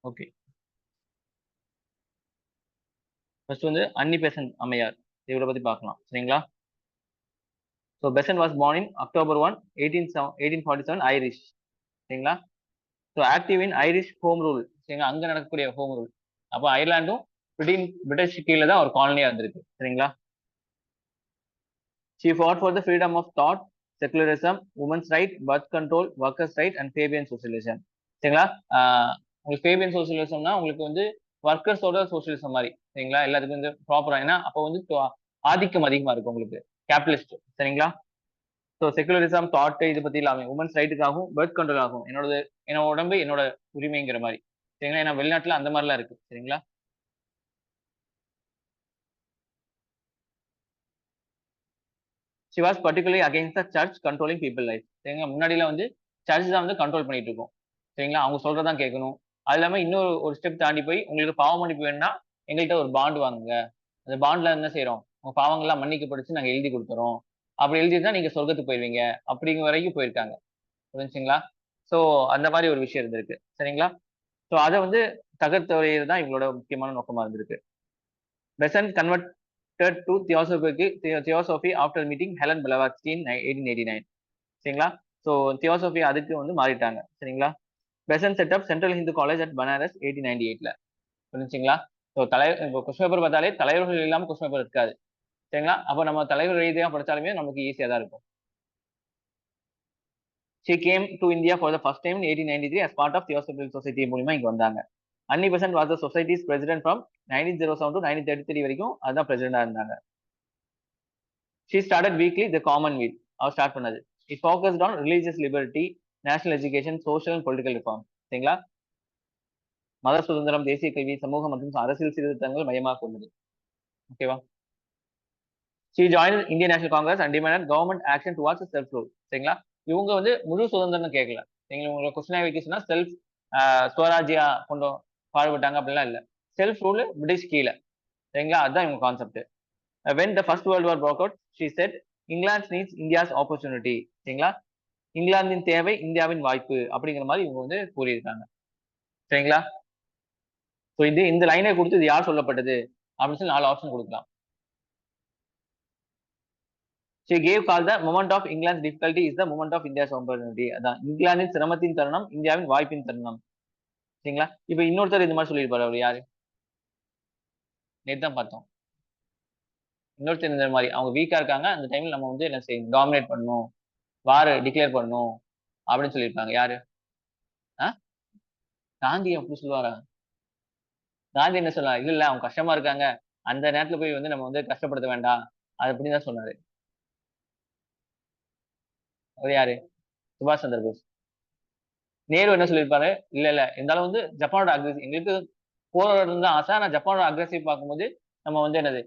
Okay. First வந்து அன்னி பெசன்ட் அம்மையார் இவரை பத்தி பார்க்கலாம். சரிங்களா? So Besant was born in October 1, 1847 Irish. சரிங்களா? So active in Irish home rule. சரிங்களா? அங்க நடக்கக்கூடிய ஹோம் ரூல். அப்போ அயர்லாண்டும் பிரிட்டிஷ் கீழே தான் ஒரு காலனியா இருந்திருக்கு. சரிங்களா? She fought for the freedom of thought, secularism, women's right, birth control, workers' right and Fabian socialism. சரிங்களா? உங்களுக்கு ஃபேபியன் சோசியலிசம்னா உங்களுக்கு வந்து ஒர்க்கர்ஸோட சோசியலிசம் மாதிரி. சரிங்களா? எல்லாத்துக்கும் வந்து ப்ராப்பரா, ஏன்னா அப்போ வந்து ஆதிக்கம் அதிகமா இருக்கும் உங்களுக்கு, கேபிட்டலிஸ்ட். சரிங்களா? ஸோ செகுலரிசம் தாட் இது பத்தி இல்லாம உமன்ஸ் ரைட்டுக்காகவும் பர்த் கண்ட்ரோல் ஆகும், என்னோட உடம்பு என்னோட உரிமைங்கிற மாதிரி. சரிங்களா? ஏன்னா வெளிநாட்டுல அந்த மாதிரிலாம் இருக்கு. சரிங்களா? She was particularly against the church controlling people life. சரிங்களா? முன்னாடிலாம் வந்து சர்ச் தான் வந்து கண்ட்ரோல் பண்ணிட்டு இருக்கோம். சரிங்களா? அவங்க சொல்றதான் கேட்கணும். அது இல்லாம இன்னொரு ஒரு ஸ்டெப் தாண்டி போய் உங்களுக்கு பாவ மன்னிப்பு வேணும்னா எங்கள்கிட்ட ஒரு பாண்ட் வாங்குங்க. அந்த பாண்ட்ல என்ன செய்யறோம், உங்க பாவங்கள்லாம் மன்னிக்கப்படுச்சு நாங்க எழுதி கொடுத்துறோம். அப்படி எழுதிருந்தா நீங்க சொர்க்கத்துக்கு போயிருவீங்க அப்படிங்கிற வரைக்கும் போயிருக்காங்க. புரிஞ்சுங்களா? சோ அந்த மாதிரி ஒரு விஷயம் இருந்திருக்கு. சரிங்களா? சோ அதை வந்து தகர்த்தெறியது தான் இவங்களோட முக்கியமான நோக்கமா இருந்திருக்கு. Besant converted to theosophy after meeting Helen Blavatsky in 1889. சரிங்களா? ஸோ தியோசோபி அதுக்கு வந்து மாறிட்டாங்க. சரிங்களா? Besant set up central Hindu college at Banaras 1898ல. புரிஞ்சுங்களா? ஸோ இப்போ கொஸ்டின் பேப்பர் பார்த்தாலே தலைவர்கள் இல்லாம கொஸ்டின் பேப்பர் இருக்காது. சரிங்களா? அப்போ நம்ம தலைவர் ரீதியாக படிச்சாலுமே நமக்கு ஈஸியா தான் இருக்கும். She came to India for the first time in 1893 as part of Theosophical Society மூலியமா இங்க வந்தாங்க. அன்னி Besant was the society's president from 1907 to 1933 வரைக்கும் அதான் பிரசிடண்டா இருந்தாங்க. She started weekly the Commonweal. அவ ஸ்டார்ட் பண்ணது. It focused on religious liberty, national education, social and political reform. சரிங்களா? மத சுதந்திரம், தேசிய கல்வி, சமூக மற்றும் அரசியல் சீர்திருத்தங்கள் மையமாக கொண்டது. ஓகேவா? She joined Indian National Congress and demanded government action towards self rule. சரிங்களா? இவங்க வந்து முழு சுதந்திரம் கேட்கல. நீங்க உங்களை கொஸ்டினா வைக்கச்சுன்னா செல்ஃப் ஸ்வராஜ்யா கொண்டு பாடுபட்டாங்க அப்படிலாம் இல்ல. செல்ஃப் ரூல் பிரிட்டிஷ் கீழே. சரிங்களா? அதுதான் இவங்க concept. When the first world war broke out, she said England needs India's opportunity. சரிங்களா? இங்கிலாந்தின் தேவை இந்தியாவின் வாய்ப்பு அப்படிங்கிற மாதிரி இவங்க வந்து கூறியிருக்காங்க. சரிங்களா? ஸோ இந்த லைனை கொடுத்து இது யார் சொல்லப்பட்டது அப்படின்னு சொல்லி 4 ஆப்ஷன் கொடுக்கலாம். She gave call the moment of England's difficulty is the moment of India's opportunity. அதான் இங்கிலாந்தின் சிரமத்தின் தருணம் இந்தியாவின் வாய்ப்பின் தருணம். சரிங்களா? இப்ப இன்னொருத்தர் இந்த மாதிரி சொல்லியிருப்பாரு. அவர் யாரு? நேத்து தான் பார்த்தோம். இன்னொருத்தர் இந்த மாதிரி அவங்க வீக்கா இருக்காங்க, அந்த டைம்ல நம்ம வந்து என்ன செய்யணும், டாமினேட் பண்ணணும், வார் டிக்ளேர் பண்ணணும் அப்படின்னு சொல்லியிருப்பாங்க. யாரு? காந்தி அப்படி சொல்லுவாரா? காந்தி என்ன சொன்னார்? இல்ல இல்ல அவங்க கஷ்டமா இருக்காங்க, அந்த நேரத்துல போய் வந்து நம்ம வந்து கஷ்டப்படுத்த வேண்டாம், அது அப்படின்னு தான் சொன்னாரு. அவர் யாரு? சுபாஷ் சந்திர போஸ். நேரு என்ன சொல்லியிருப்பாரு? இல்ல இல்ல இருந்தாலும் வந்து ஜப்பானோட எங்களுக்கு போராடுறது தான் ஆசை, ஆனா ஜப்பானோட அக்ரெசிவ் பார்க்கும்போது நம்ம வந்து என்னது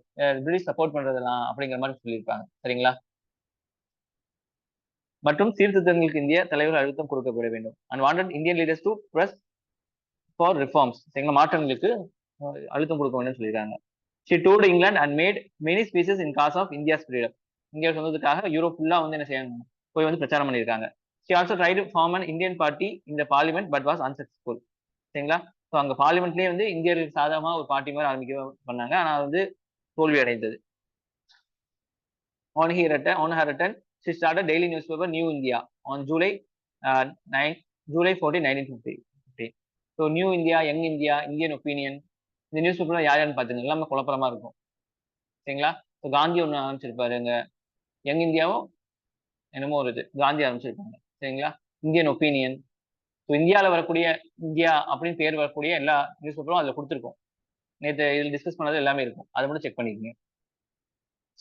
பிரிட்டிஷ் சப்போர்ட் பண்றதுலாம் அப்படிங்கிற மாதிரி சொல்லியிருப்பாங்க. சரிங்களா? மற்றும் சீர்திருத்தங்களுக்கு இந்திய தலைவர்கள் அழுத்தம் கொடுக்கப்பட வேண்டும். And wanted Indian leaders to press for reforms. சரிங்களா? மாற்றங்களுக்கு அழுத்தம் கொடுக்க வேண்டும் சொல்லியிருக்காங்க. She toured England and made many speeches in cause of India's freedom. India சொன்னதுக்காக யூரோப் ஃபுல்லா வந்து என்ன செய்யணும், போய் வந்து பிரச்சாரம் பண்ணியிருக்காங்க. She also tried form an Indian party in the parliament but was unsuccessful. சரிங்களா? ஸோ அங்க பார்லிமெண்ட்லயே வந்து இந்தியர்களுக்கு சாதகமா ஒரு பார்ட்டி மாதிரி ஆரம்பிக்க பண்ணாங்க, ஆனா வந்து தோல்வி அடைந்தது. On her return, she started daily newspaper New India on July 14, 1950. So new India, young India, Indian opinion, இந்த நியூஸ் பேப்பர்ல யார் யாருன்னு பாத்துங்க, எல்லாமே குழப்பமா இருக்கும். சரிங்களா? ஸோ காந்தி ஒண்ணு ஆரம்பிச்சிருப்பாருங்க, யங் இந்தியாவும் என்னமோ ஒரு இது காந்தி ஆரம்பிச்சிருக்காங்க. சரிங்களா? Indian opinion. ஸோ இந்தியாவில் வரக்கூடிய இந்தியா அப்படின்னு பேர் வரக்கூடிய எல்லா நியூஸ் பேப்பரும் அதுல கொடுத்துருக்கோம். நேற்று இதில் டிஸ்கஸ் பண்ணது எல்லாமே இருக்கும், அதை மட்டும் செக் பண்ணிக்கோங்க.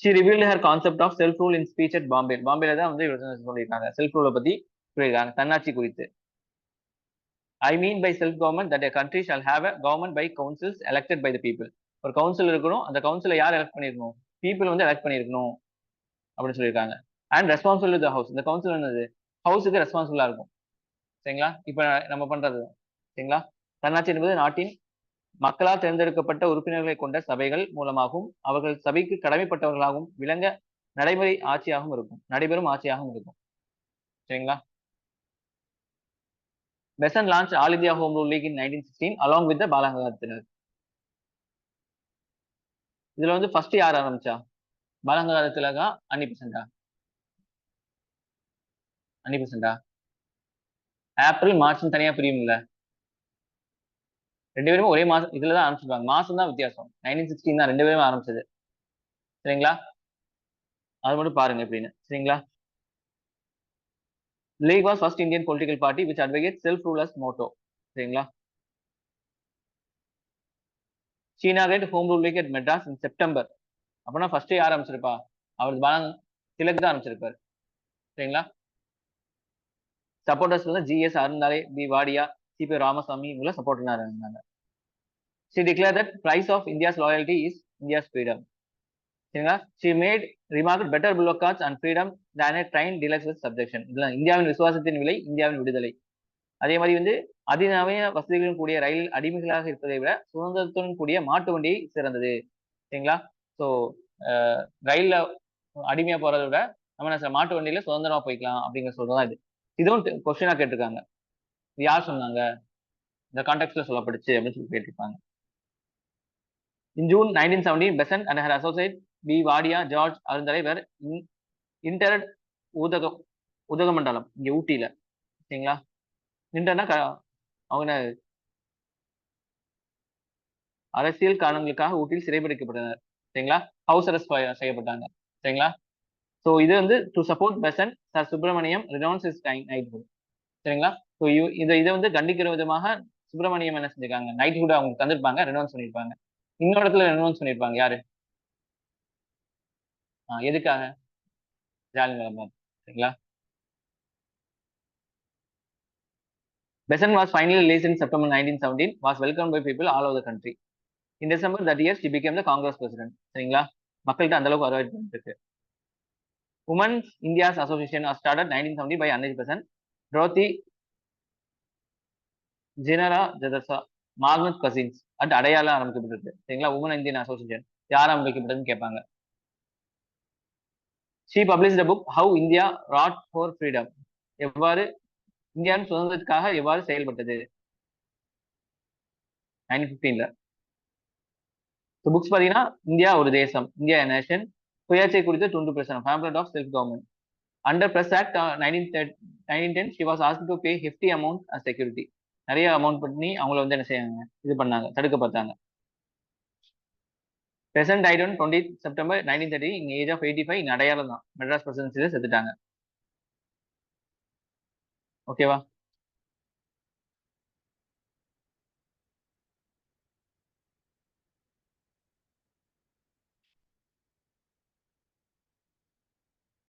She revealed her concept of self rule in speech at Bombay. பாம்பேல தான் வந்து சொல்லியிருக்காங்க செல்ஃப் ரூலை பத்தி சொல்லியிருக்காங்க, தன்னாட்சி குறித்து. I mean by self government that a country shall have a government by councils elected by the people. ஒரு கவுன்சில் இருக்கணும், அந்த கவுன்சிலை யார் எலெக்ட் பண்ணிருக்கணும், பீப்புள் வந்து எலெக்ட் பண்ணிருக்கணும் அப்படின்னு சொல்லியிருக்காங்க. அண்ட் ரெஸ்பான்சிபிள் டு ஹவுஸ், இந்த கவுன்சில் என்னது, ஹவுஸுக்கு ரெஸ்பான்சிபிளா இருக்கும். சரிங்களா? இப்ப நம்ம பண்றது. சரிங்களா? தன்னாட்சி என்பது நாட்டின் மக்களால் தேர்ந்தெடுக்கப்பட்ட உறுப்பினர்களை கொண்ட சபைகள் மூலமாகவும் அவர்கள் சபைக்கு கடமைப்பட்டவர்களாகவும் விளங்க நடைபெறும் ஆட்சியாகவும் இருக்கும். சரிங்களா? Besant launched All India Home Rule League in 1916 along with the பாலகங்காதரத்தினர். இதுல வந்து ஃபர்ஸ்ட் யார் ஆரம்பிச்சா? பாலகங்காதர திலகா, அன்னி பெசன்ட்டா? அன்னி பெசன்ட்டா? ஏப்ரல் மார்ச் தனியா பிரியும் இல்ல, ரெண்டு பேருமே ஒரே மாசம் இதுலதான் ஆரம்பிச்சிருப்பாங்க. மாசம் தான் வித்தியாசம். 1916 தான் ரெண்டு பேருமே ஆரம்பிச்சது. சரிங்களா? அது மட்டும் பாருங்க எப்படின்னு. சரிங்களா? League was first Indian political party which advocate self rule as motto. சரிங்களா? சீனா get home rule league at Madras in September. அப்படின்னா ஃபர்ஸ்ட் யார் ஆரம்பிச்சிருப்பா? அவர் பாலங் திலக் தான் ஆரம்பிச்சிருப்பாரு. சரிங்களா? சப்போர்ட்டர்ஸ் வந்து GS அருந்தாலே, B Wadia, CP Ramasamy இவங்க சப்போர்ட் இருந்தாங்க. She declared that price of India's loyalty is India's freedom. சரிங்களா? She made remarked better bullock carts and freedom than a train deluxe with subjection. இதுல இந்தியாவின் விசுவாசத்தின் விலை இந்தியாவின் விடுதலை. அதே மாதிரி வந்து அதிநவீன வசதிகளுடன் கூடிய ரயில் அடிமைகளாக இருப்பதை விட சுதந்திரத்துடன் கூடிய மாட்டு வண்டி சிறந்தது. சரிங்களா? ஸோ ரயில்ல அடிமையா போறதை விட நம்ம மாட்டு வண்டியில சுதந்திரமா போய்க்கலாம் அப்படிங்கிற சொல்றதான் இது. இதுவும் கொஸ்டினா கேட்டிருக்காங்க. இது யார் சொன்னாங்க? இந்த கான்டெக்ட்ல சொல்லப்படுச்சு அப்படின்னு சொல்லி கேட்டிருப்பாங்க. In June 1917, Besant and her associate B. Wadia George Arundhai were interred Udhagamandalam இங்க ஊட்டியில. சரிங்களா? இன்டர்னா அவங்க அரசியல் காரணங்களுக்காக ஊட்டியில் சிறைபிடிக்கப்பட்டனர். சரிங்களா? ஹவுஸ் அரெஸ்ட் செய்யப்பட்டாங்க. சரிங்களா? ஸோ இது வந்து to support Besant sir Subramaniam renounce his knighthood. சரிங்களா? ஸோ இதை வந்து கண்டிக்கிற விதமாக சுப்பிரமணியம் என்ன செஞ்சிருக்காங்க? நைட்ஹுட் அவங்க தந்திருப்பாங்க, ரெனவுன்ஸ் பண்ணிருப்பாங்க. இன்னொரு இடத்துல ரெனவுன்ஸ் பண்ணிருப்பாங்க. யாரு? எதுக்காக? ஜாலியன்வாலா பாக். சரிங்களா? Besant was finally released in September 1917, was welcomed by people all over the country. In December that year, she became the Congress president. சரிங்களா? மக்கள்கிட்ட அந்த அளவுக்கு வரவேற்பு இருக்கு. Women's India's Association was started 1970 by Annie Besant, Dorothy Genera Jadasa, Margaret Cousins at அடையாள ஆரம்பிக்கப்பட்டது. சரிங்களா? Woman Indian association யார் ஆரம்பிக்கப்பட்டதுன்னு கேட்பாங்க. She published a book, How India Wrought for Freedom. எவ்வாறு இந்தியாவின் சுதந்திரத்துக்காக எவ்வாறு செயல்பட்டது 1915. புக்ஸ் பாத்தீங்கன்னா இந்தியா ஒரு தேசம், இந்தியா நேஷன், சுயாட்சி குறித்து 20% pamphlet of self government. Under press act 1910 she was asked to pay hefty amount as security. நிறைய அமௌண்ட் பண்ணி அவங்கள வந்து என்ன செய்யாங்க, இது பண்ணாங்க, தடுக்க பார்த்தாங்க. Besant died on 20th September 1930 in age of 85 in அடையாளம் தான், மெட்ராஸ் பிரசிடென்சில செத்துட்டாங்க. ஓகேவா?